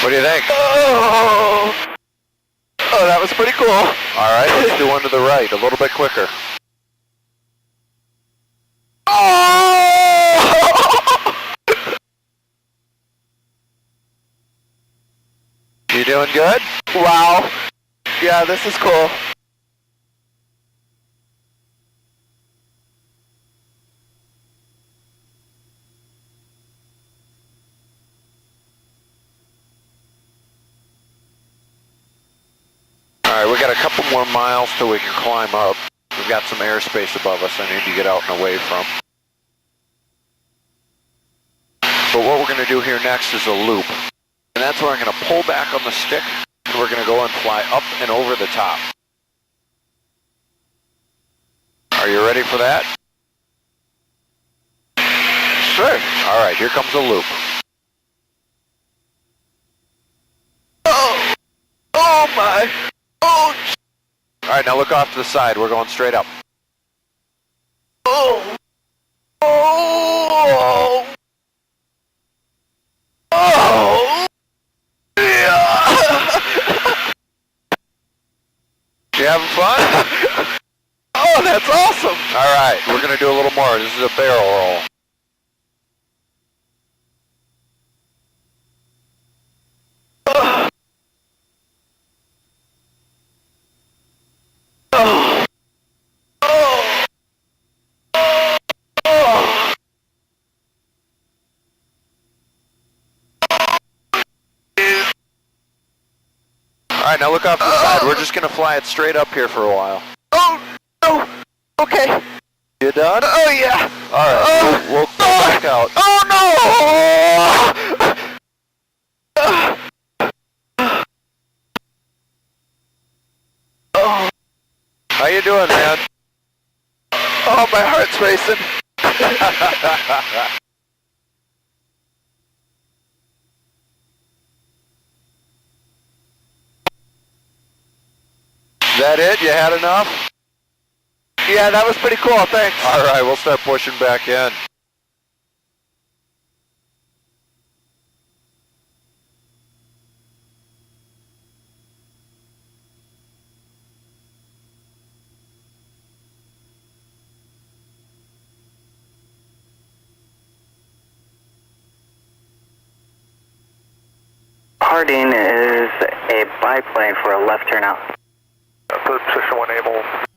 What do you think? Oh, that was pretty cool. All right, let's do one to the right, a little bit quicker. Oh! You doing good? Wow. Yeah, this is cool. All right, we got a couple more miles till we can climb up. We've got some airspace above us I need to get out and away from. But what we're going to do here next is a loop. And that's where I'm going to pull back on the stick, and we're going to go and fly up and over the top. Are you ready for that? Sure. All right, here comes a loop. Oh! Oh my! Oh! All right, now look off to the side. We're going straight up. Oh! Oh! Oh! Yeah! You having fun? Oh, that's awesome! All right, we're going to do a little more. This is a barrel roll. Oh! Oh! Oh! All right, now look off to the side. We're just going to fly it straight up here for a while. Oh! No! Okay. You done? Oh yeah! All right, we'll go back out. Oh no! Oh, How you doing, man? oh, my heart's racing. Is that it? You had enough? Yeah, that was pretty cool, thanks. All right, we'll start pushing back in. Harding is a biplane for a left turnout. Third position 1 able.